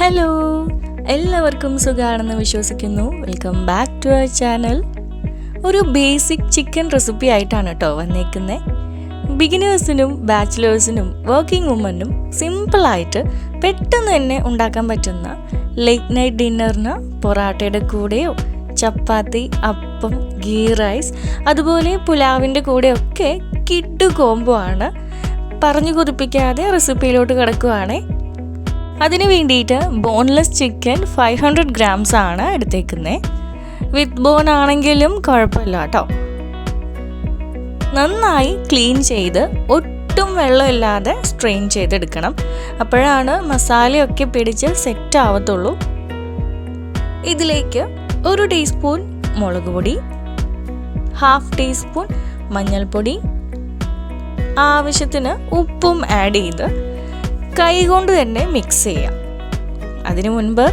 Hello, എല്ലാവർക്കും സുഖമാണെന്ന് വിശ്വസിക്കുന്നു. Welcome back to our channel. ഒരു ബേസിക് ചിക്കൻ റെസിപ്പി ആയിട്ടാണ് കേട്ടോ വന്നേക്കുന്നത്. ബിഗിനേഴ്സിനും ബാച്ചിലേഴ്സിനും വർക്കിംഗ് വുമനും സിമ്പിളായിട്ട് പെട്ടെന്ന് തന്നെ ഉണ്ടാക്കാൻ പറ്റുന്ന ലേറ്റ് നൈറ്റ് ഡിന്നറിന് പൊറാട്ടയുടെ കൂടെയോ ചപ്പാത്തി, അപ്പം, ഗീ റൈസ്, അതുപോലെ പുലാവിൻ്റെ കൂടെയൊക്കെ കിഡു കോംബോ ആണ്. പറഞ്ഞു കൊതിപ്പിക്കാതെ റെസിപ്പിയിലോട്ട് കിടക്കുവാണേ. അതിന് വേണ്ടിയിട്ട് ബോൺലെസ് ചിക്കൻ 500 grams ആണ് എടുത്തേക്കുന്നത്. വിത്ത് ബോൺ ആണെങ്കിലും കുഴപ്പമില്ല കേട്ടോ. നന്നായി ക്ലീൻ ചെയ്ത് ഒട്ടും വെള്ളമില്ലാതെ സ്ട്രെയിൻ ചെയ്തെടുക്കണം. അപ്പോഴാണ് മസാലയൊക്കെ പിടിച്ച് സെറ്റ് ആവത്തുള്ളൂ. ഇതിലേക്ക് 1 ടീസ്പൂൺ മുളക് പൊടി, 1/2 ടീസ്പൂൺ മഞ്ഞൾപ്പൊടി, ആവശ്യത്തിന് ഉപ്പും ആഡ് ചെയ്ത് കൈകൊണ്ട് തന്നെ മിക്സ് ചെയ്യാം. അതിനു മുൻപ്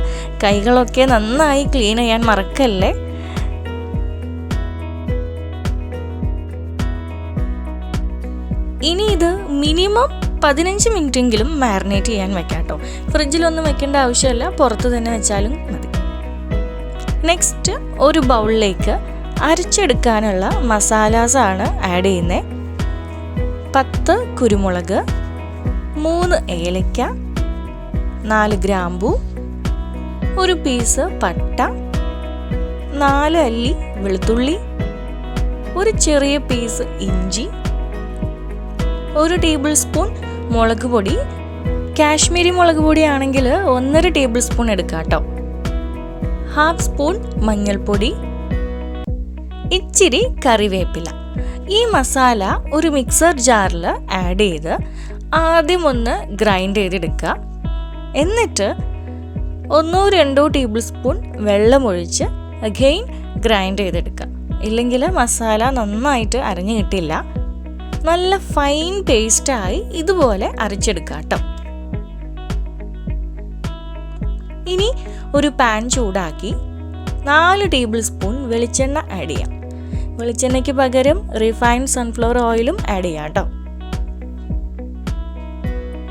കൈകളൊക്കെ നന്നായി ക്ലീൻ ചെയ്യാൻ മറക്കല്ലേ. ഇനി ഇത് മിനിമം 15 മിനിറ്റെങ്കിലും മാരിനേറ്റ് ചെയ്യാൻ വെക്കാം കേട്ടോ. ഫ്രിഡ്ജിലൊന്നും വെക്കേണ്ട ആവശ്യമില്ല, പുറത്ത് തന്നെ വെച്ചാലും മതി. നെക്സ്റ്റ് ഒരു ബൗളിലേക്ക് അരച്ചെടുക്കാനുള്ള മസാലാസാണ് ആഡ് ചെയ്യുന്നത്. 10 കുരുമുളക്, 3 ഏലക്ക, 4 ഗ്രാമ്പൂ, 1 പീസ് പട്ട, 4 അല്ലി വെളുത്തുള്ളി, 1 ചെറിയ പീസ് ഇഞ്ചി, 1 ടേബിൾ സ്പൂൺ മുളക് പൊടി. കാശ്മീരി മുളക് പൊടി ആണെങ്കിൽ 1.5 ടേബിൾ സ്പൂൺ എടുക്കാം കേട്ടോ. 1/2 സ്പൂൺ മഞ്ഞൾപ്പൊടി, ഇച്ചിരി കറിവേപ്പില. ഈ മസാല ഒരു മിക്സർ ജാറിൽ ആഡ് ചെയ്ത് ആദ്യം ഒന്ന് ഗ്രൈൻഡ് ചെയ്തെടുക്കുക. എന്നിട്ട് 1-2 ടേബിൾ സ്പൂൺ വെള്ളമൊഴിച്ച് അഗെയിൻ ഗ്രൈൻഡ് ചെയ്തെടുക്കുക. ഇല്ലെങ്കിൽ മസാല നന്നായിട്ട് അരഞ്ഞു കിട്ടില്ല. നല്ല ഫൈൻ പേസ്റ്റായി ഇതുപോലെ അരച്ചെടുക്കുക കേട്ടോ. ഇനി ഒരു പാൻ ചൂടാക്കി 4 ടേബിൾ സ്പൂൺ വെളിച്ചെണ്ണ ആഡ് ചെയ്യാം. വെളിച്ചെണ്ണയ്ക്ക് പകരം റിഫൈൻഡ് സൺഫ്ലവർ ഓയിലും ആഡ് ചെയ്യാം കേട്ടോ.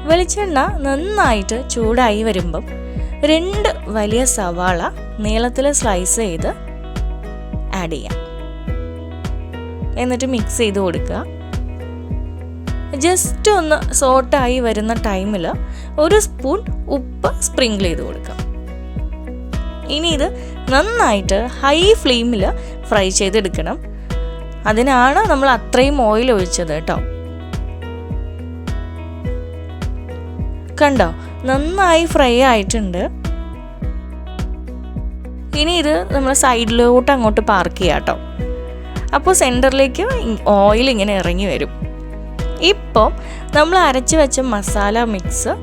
വെളിച്ചെണ്ണ നന്നായിട്ട് ചൂടായി വരുമ്പം 2 വലിയ സവാള നീളത്തിൽ സ്ലൈസ് ചെയ്ത് ആഡ് ചെയ്യാം. എന്നിട്ട് മിക്സ് ചെയ്ത് കൊടുക്കുക. ജസ്റ്റ് ഒന്ന് സോട്ടായി വരുന്ന ടൈമിൽ 1 സ്പൂൺ ഉപ്പ് സ്പ്രിങ്കിൾ ചെയ്ത് കൊടുക്കുക. ഇനി ഇത് നന്നായിട്ട് ഹൈ ഫ്ലെയിമിൽ ഫ്രൈ ചെയ്തെടുക്കണം. അതിനാണ് നമ്മൾ അത്രയും ഓയിൽ ഒഴിച്ചത് കേട്ടോ. കണ്ടോ, നന്നായി ഫ്രൈ ആയിട്ടുണ്ട്. ഇനി ഇത് നമ്മൾ സൈഡിലോട്ട് അങ്ങോട്ട് പാർക്ക് ചെയ്യാം കേട്ടോ. അപ്പോൾ സെൻറ്ററിലേക്ക് ഓയിൽ ഇങ്ങനെ ഇറങ്ങി വരും. ഇപ്പം നമ്മൾ അരച്ച് വെച്ച മസാല മിക്സ്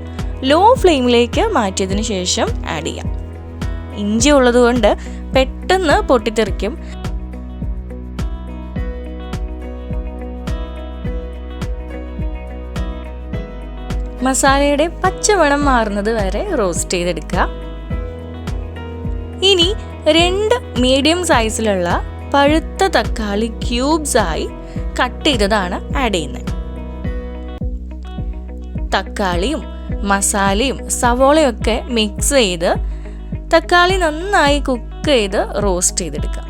ലോ ഫ്ലെയിമിലേക്ക് മാറ്റിയതിന് ശേഷം ആഡ് ചെയ്യാം. ഇഞ്ചി ഉള്ളതുകൊണ്ട് പെട്ടെന്ന് പൊട്ടിത്തെറിക്കും. മസാലയുടെ പച്ചമണം മാറുന്നത് വരെ റോസ്റ്റ് ചെയ്തെടുക്കുക. ഇനി 2 മീഡിയം സൈസിലുള്ള പഴുത്ത തക്കാളി ക്യൂബ്സ് ആയി കട്ട് ചെയ്തതാണ് ആഡ് ചെയ്യുന്നത്. തക്കാളിയും മസാലയും സവോളയൊക്കെ മിക്സ് ചെയ്ത് തക്കാളി നന്നായി കുക്ക് ചെയ്ത് റോസ്റ്റ് ചെയ്തെടുക്കുക.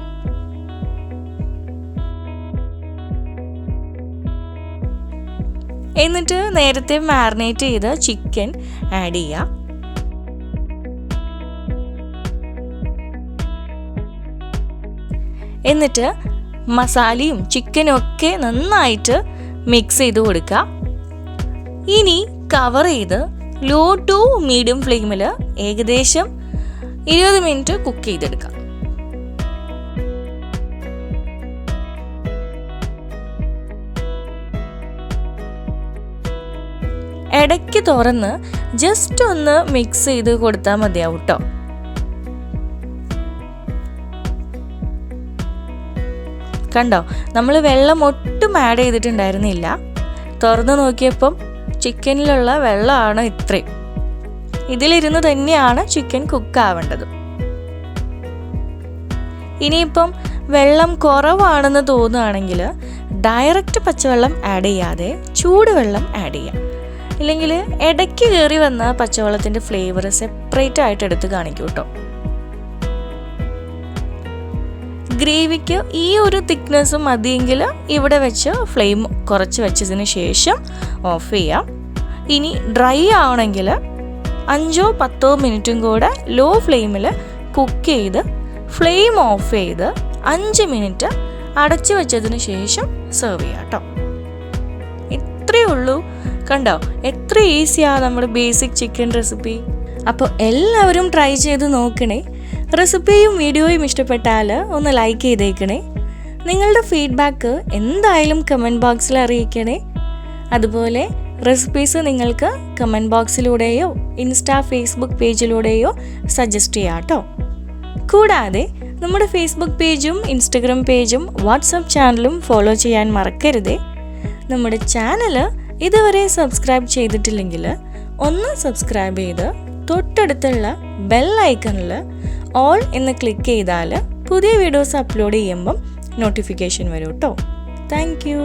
എന്നിട്ട് നേരത്തെ മാരിനേറ്റ് ചെയ്ത ചിക്കൻ ആഡ് ചെയ്യുക. എന്നിട്ട് മസാലയും ചിക്കനും ഒക്കെ നന്നായിട്ട് മിക്സ് ചെയ്ത് കൊടുക്കുക. ഇനി കവർ ചെയ്ത് ലോ ടു മീഡിയം ഫ്ലെയിമിൽ ഏകദേശം 20 മിനിറ്റ് കുക്ക് ചെയ്തെടുക്കാം. ഇടയ്ക്ക് തുറന്ന് ജസ്റ്റ് ഒന്ന് മിക്സ് ചെയ്ത് കൊടുത്താൽ മതിയാവും കേട്ടോ. കണ്ടോ, നമ്മൾ വെള്ളം ഒട്ടും ആഡ് ചെയ്തിട്ടുണ്ടായിരുന്നില്ല. തുറന്ന് നോക്കിയപ്പം ചിക്കനിലുള്ള വെള്ളമാണ് ഇത്രയും. ഇതിലിരുന്ന് തന്നെയാണ് ചിക്കൻ കുക്ക് ആവേണ്ടത്. ഇനിയിപ്പം വെള്ളം കുറവാണെന്ന് തോന്നുകയാണെങ്കിൽ ഡയറക്റ്റ് പച്ചവെള്ളം ആഡ് ചെയ്യാതെ ചൂടുവെള്ളം ആഡ് ചെയ്യാം. ഇല്ലെങ്കിൽ ഇടയ്ക്ക് കയറി വന്ന പച്ചവെള്ളത്തിൻ്റെ ഫ്ലേവർ സെപ്പറേറ്റ് ആയിട്ട് എടുത്ത് കാണിക്കും കേട്ടോ. ഗ്രേവിക്ക് ഈ ഒരു തിക്നെസ് മതിയെങ്കിൽ ഇവിടെ വെച്ച് ഫ്ലെയിം കുറച്ച് വെച്ചതിന് ശേഷം ഓഫ് ചെയ്യാം. ഇനി ഡ്രൈ ആവണമെങ്കിൽ 5-10 മിനിറ്റും കൂടെ ലോ ഫ്ലെയിമിൽ കുക്ക് ചെയ്ത് ഫ്ലെയിം ഓഫ് ചെയ്ത് 5 മിനിറ്റ് അടച്ചു വെച്ചതിന് ശേഷം സെർവ് ചെയ്യാം കേട്ടോ. ഇത്രയേ ഉള്ളൂ. കണ്ടോ എത്ര ഈസിയാണ് നമ്മുടെ ബേസിക് ചിക്കൻ റെസിപ്പി. അപ്പോൾ എല്ലാവരും ട്രൈ ചെയ്ത് നോക്കണേ. റെസിപ്പിയും വീഡിയോയും ഇഷ്ടപ്പെട്ടാൽ ഒന്ന് ലൈക്ക് ചെയ്തേക്കണേ. നിങ്ങളുടെ ഫീഡ്ബാക്ക് എന്തായാലും കമൻറ്റ് ബോക്സിൽ അറിയിക്കണേ. അതുപോലെ റെസിപ്പീസ് നിങ്ങൾക്ക് കമൻറ്റ് ബോക്സിലൂടെയോ ഫേസ്ബുക്ക് പേജിലൂടെയോ സജസ്റ്റ് ചെയ്യാം കേട്ടോ. കൂടാതെ നമ്മുടെ ഫേസ്ബുക്ക് പേജും ഇൻസ്റ്റഗ്രാം പേജും വാട്സപ്പ് ചാനലും ഫോളോ ചെയ്യാൻ മറക്കരുതേ. നമ്മുടെ ചാനൽ ഇതുവരെ സബ്സ്ക്രൈബ് ചെയ്തിട്ടില്ലെങ്കിൽ ഒന്ന് സബ്സ്ക്രൈബ് ചെയ്ത് തൊട്ടടുത്തുള്ള ബെൽ ഐക്കണിൽ ഓൾ എന്ന് ക്ലിക്ക് ചെയ്താൽ പുതിയ വീഡിയോസ് അപ്ലോഡ് ചെയ്യുമ്പം നോട്ടിഫിക്കേഷൻ വരും കേട്ടോ. Thank you.